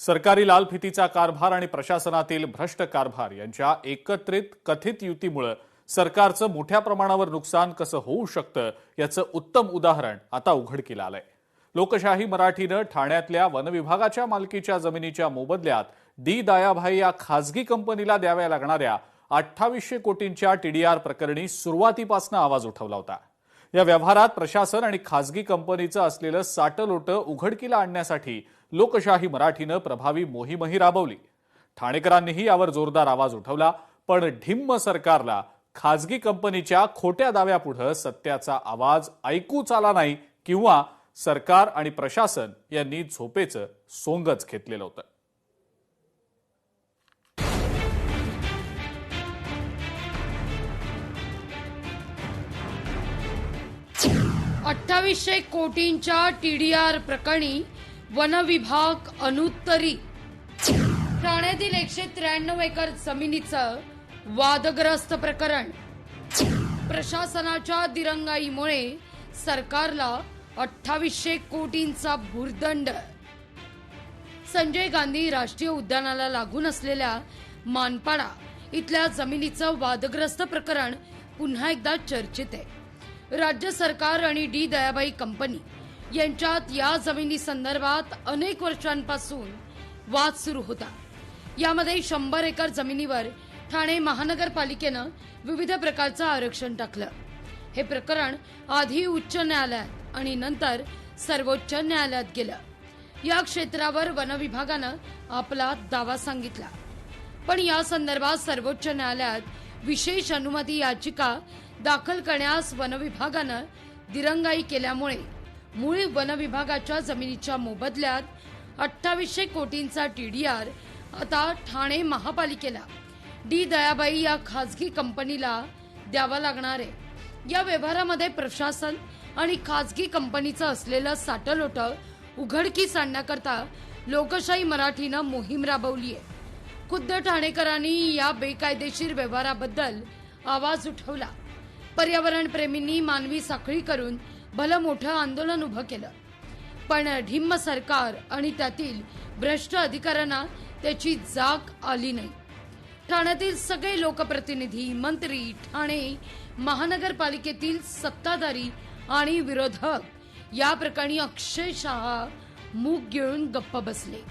सरकारी लाल फितीचा कारभार आणि प्रशासनातील भ्रष्ट कारभार यांच्या एकत्रित कथित युतीमुळे सरकारचं मोठ्या प्रमाणावर नुकसान कसं होऊ शकतं याचं उत्तम उदाहरण आता उघडकीला आलंय। लोकशाही मराठीनं ठाण्यातल्या वनविभागाच्या मालकीच्या जमिनीच्या मोबदल्यात डी दयाभाई या खासगी कंपनीला द्याव्या लागणाऱ्या 2800 कोटींच्या टीडीआर प्रकरणी सुरुवातीपासून आवाज उठवला होता। या व्यवहारात प्रशासन आणि खासगी कंपनीचं असलेलं साटलोटं उघडकीला आणण्यासाठी लोकशाही मराठीनं प्रभावी मोहीमही राबवली। ठाणेकरांनीही यावर जोरदार आवाज उठवला, पण ढिम्म सरकारला खासगी कंपनीच्या खोट्या दाव्यापुढे सत्याचा आवाज ऐकूच आला नाही किंवा सरकार आणि प्रशासन यांनी झोपेचं सोंगच घेतलेलं होतं। 2800 कोटींच्या टीडीआर प्रकरणी वनविभाग अनुत्तरी। ठाण्यातील 193 एकर जमिनीचं वादग्रस्त प्रकरण। प्रशासनाच्या दिरंगाईमुळे सरकारला 2800 कोटींचा भुर्दंड। संजय गांधी राष्ट्रीय उद्यानाला लागून असलेल्या मानपाडा इथल्या जमिनीचं वादग्रस्त प्रकरण पुन्हा एकदा चर्चेत आहे। राज्य सरकार आणि डी दयाभाई कंपनी यांच्यात या जमिनी संदर्भात अनेक वर्षांपासून वाद सुरू होता। यामध्ये 100 एकर जमिनीवर ठाणे महानगरपालिकेनं विविध प्रकारचं आरक्षण टाकलं। हे प्रकरण आधी उच्च न्यायालयात आणि नंतर सर्वोच्च न्यायालयात गेलं। या क्षेत्रावर वनविभागानं आपला दावा सांगितला, पण या संदर्भात सर्वोच्च न्यायालयात विशेष अनुमती याचिका दाखल करण्यास वनविभागानं दिरंगाई केल्यामुळे मूळ वनविभागाच्या जमिनीच्या मोबदल्यात 2800 कोटींचा टीडीआर आता ठाणे महापालिकेला डी दयाभाई या खासगी कंपनीला द्यावा लागणार आहे। या व्यवहारामध्ये प्रशासन आणि खासगी कंपनीचं असलेलं साटलोटं उघडकीस आणण्याकरता लोकशाही मराठीनं मोहीम राबवली आहे। खुद्द ठाणेकरांनी या बेकायदेशीर व्यवहाराबद्दल आवाज उठवला। पर्यावरण प्रेमींनी मानवी साखळी करून भलं मोठं आंदोलन उभं केलं, पण ढिम्म सरकार आणि त्यातील भ्रष्ट अधिकाऱ्यांना त्याची जाग आली नाही। ठाण्यातील सगळे लोकप्रतिनिधी, मंत्री, ठाणे महानगरपालिकेतील सत्ताधारी आणि विरोधक या प्रकरणी अक्षरशः मूग गिळून गप्प बसले।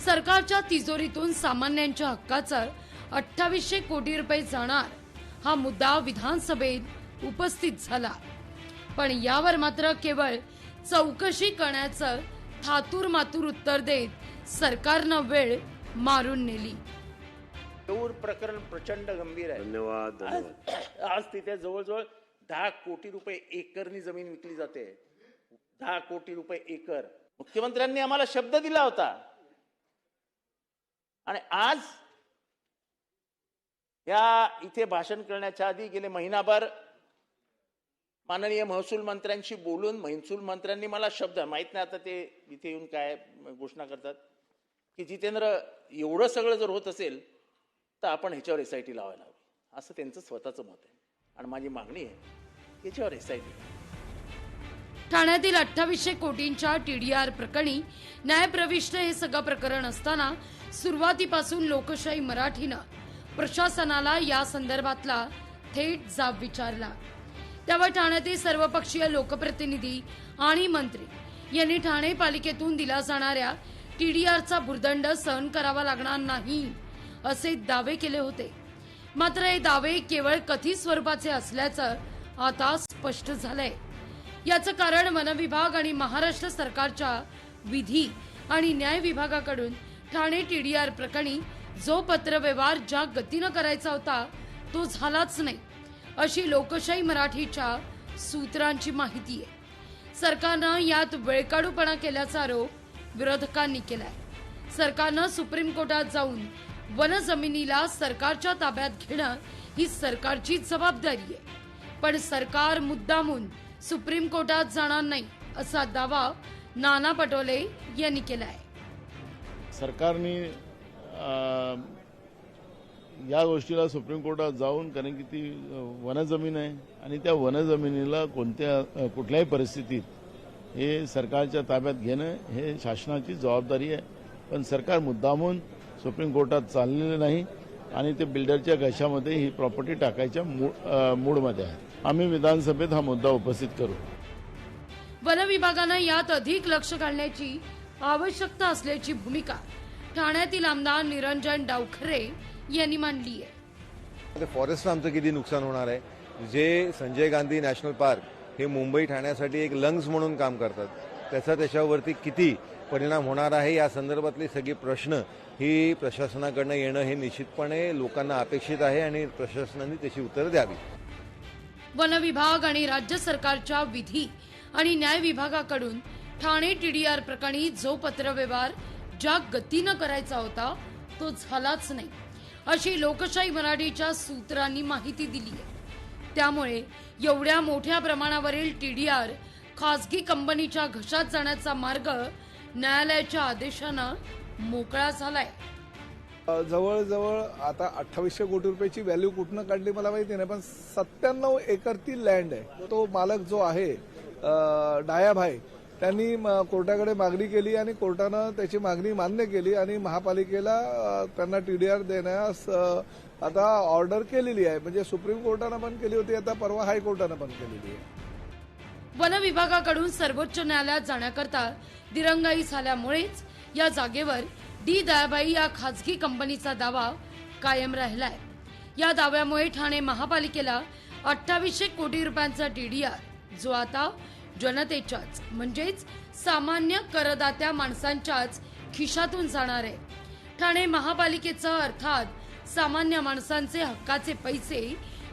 सरकारच्या तिजोरीतून सामान्यांच्या हक्काचं 2800 कोटी रुपये जाणार हा मुद्दा विधानसभेत उपस्थित झाला, पण यावर मात्र केवळ चौकशी करण्याचं थातूर मातूर उत्तर देत सरकारनं वेळ मारून नेली। प्रकरण प्रचंड गंभीर आहे। धन्यवाद। आज तिथे जवळजवळ 10 कोटी रुपये एकरनी जमीन विकली जाते। 10 कोटी रुपये एकर। मुख्यमंत्र्यांनी आम्हाला शब्द दिला होता आणि आज या इथे भाषण करण्याच्या आधी गेले महिनाभर माननीय महसूल मंत्र्यांशी बोलून महसूल मंत्र्यांनी मला शब्द, माहित नाही आता ते इथे येऊन काय घोषणा करतात, की जितेंद्र एवढं सगळं जर होत असेल तर आपण ह्याच्यावर एसआयटी लावायला हवी, असं त्यांचं स्वतःचं मत आहे आणि माझी मागणी आहे याच्यावर एसआयटी। ठाण्यातील 2800 कोटींच्या टीडीआर प्रकरणी न्यायप्रविष्ट हे सगळं प्रकरण असताना सुरुवातीपासून लोकशाही मराठीनं प्रशासनाला या संदर्भातला थेट जाब विचारला। त्यावर ठाण्यातील सर्वपक्षीय लोकप्रतिनिधी आणि मंत्री यांनी ठाणे पालिकेतून दिला जाणाऱ्या टीडीआरचा भुर्दंड सहन करावा लागणार नाही असे दावे केले होते। मात्र हे दावे केवळ कथित स्वरूपाचे असल्याचं आता स्पष्ट झालंय। याचं कारण वनविभाग आणि महाराष्ट्र सरकारच्या विधी आणि न्याय विभागाकडून ठाणे टीडीआर प्रकरणी जो पत्रव्यवहार ज्या गतीनं करायचा होता तो झालाच नाही, अशी लोकशाही मराठीच्या सूत्रांची माहिती आहे। सरकारनं यात वेळकाढूपणा केल्याचा आरोप विरोधकांनी केलाय। सरकारनं सुप्रीम कोर्टात जाऊन वन जमिनीला सरकारच्या ताब्यात घेणं ही सरकारची जबाबदारी आहे, पण सरकार मुद्दामून सुप्रीम कोर्टात जाणार नाही असा दावा नाना पटोले यांनी केलाय। सरकारने या गोष्टीला सुप्रीम कोर्टात जाऊन, कारण की ती वनजमीन आहे आणि त्या वनजमिनीला कुठल्याही परिस्थितीत हे सरकारच्या ताब्यात घेणं हे शासनाची जबाबदारी आहे पण सरकार मुद्दामून सुप्रीम कोर्टात चाललेलं नाही आणि ते बिल्डरच्या घशामध्ये ही प्रॉपर्टी टाकायच्या मूडमध्ये आहे. आम्ही विधानसभेत हा मुद्दा उपस्थित करू. वन विभागानं यात अधिक लक्ष घालण्याची आवश्यकता असल्याची भूमिका ठाण्यातील आमदार निरंजन डावखरे यांनी मांडली आहे. फॉरेस्टचं आमचं किती नुकसान होणार आहे. जे संजय गांधी नॅशनल पार्क हे मुंबई ठाण्यासाठी एक लंग्स म्हणून काम करतात, त्याच्यावरती किती परिणाम होणार आहे या संदर्भातले सगळे प्रश्न ही प्रशासनाकडनं येणं हे निश्चितपणे लोकांना अपेक्षित आहे आणि प्रशासनाने त्याची उत्तरं द्यावी. वन विभाग आणि राज्य सरकारच्या विधी आणि न्याय विभागाकडून ठाणे टीडीआर प्रकरणी जो पत्रव्यवहार ज्या गतीनं करायचा होता तो झालाच नाही, अशी लोकशाही मराठीच्या सूत्रांनी माहिती दिली आहे. त्यामुळे एवढ्या मोठ्या प्रमाणावरील टीडीआर खासगी कंपनीच्या घशात जाण्याचा मार्ग न्यायालयाच्या आदेशानं मोकळा झालाय. जवळजवळ आता 2800 कोटी रुपयाची व्हॅल्यू कुठनं काढली मला माहिती नाही, पण 97 एकर ती लँड आहे. तो मालक जो आहे डायाभाई, त्यांनी कोर्टाकडे मागणी केली आणि कोर्टानं त्याची मागणी मान्य केली आणि महापालिकेला त्यांना टीडीआर देण्यास आता ऑर्डर केलेली आहे. म्हणजे सुप्रीम कोर्टानं पण केली होती, आता परवा हायकोर्टानं पण केलेली आहे. वन विभागाकडून सर्वोच्च न्यायालयात जाण्याकरता दिरंगाई झाल्यामुळेच या जागेवर डी दयाबाई या खासगी कंपनीचा दावा कायम राहिलाय. या दाव्यामुळे ठाणे महापालिकेला 2800 कोटी रुपयांचा टीडीआर जो आता जनतेच्याच म्हणजेच सामान्य करदात्या माणसांच्याच खिशातून जाणार आहे. ठाणे महापालिकेचा अर्थात सामान्य माणसांचे हक्काचे पैसे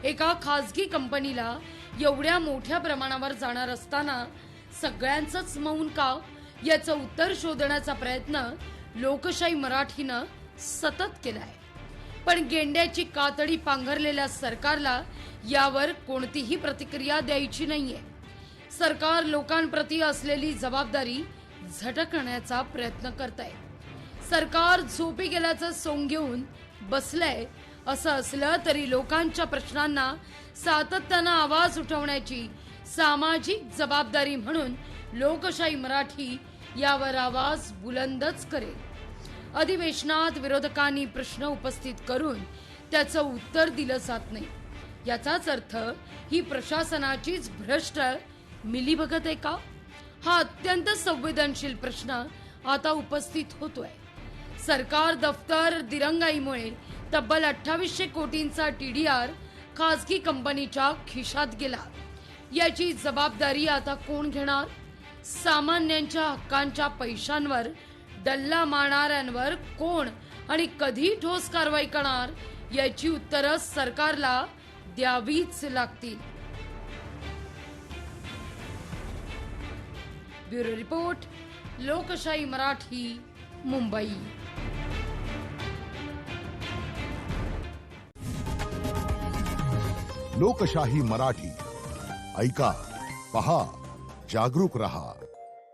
एका खासगी कंपनीला एवढ्या मोठ्या प्रमाणावर जाणार असताना सगळ्यांचंच मौन का, याचं उत्तर शोधण्याचा प्रयत्न लोकशाही मराठीनं सतत केलाय. पण गेंड्याची कातडी पांघरलेल्या सरकारला यावर कोणतीही प्रतिक्रिया द्यायची नाहीये. सरकार लोकांप्रती असलेली जबाबदारी झटकण्याचा प्रयत्न करतंय. सरकार झोपी गेल्याचं सोंग घेऊन बसलंय असं असलं तरी लोकांच्या प्रश्नांना सातत्यानं आवाज उठवण्याची सामाजिक जबाबदारी म्हणून लोकशाही मराठी यावर आवाज बुलंदच करेल. अधिवेशनात विरोधकांनी प्रश्न उपस्थित करून त्याचं उत्तर दिलं जात नाही, याचाच अर्थ ही प्रशासनाचीच भ्रष्ट मिलीभगत आहे का? हा अत्यंत संवेदनशील प्रश्न आता उपस्थित होतोय. सरकार दफ्तर दिरंगाईमुळे तब्बल 2800 कोटींचा टीडीआर खासगी कंपनीच्या खिशात गेला. याची जबाबदारी आता कोण घेणार? सामान्यांच्या हक्कांच्या पैशांवर डल्ला मारणाऱ्यांवर कोण आणि कधी ठोस कारवाई करणार याची उत्तरं सरकारला द्यावीच लागतील. ब्युरो रिपोर्ट, लोकशाही मराठी, मुंबई. लोकशाही मराठी ऐका, पहा, जागरूक रहा.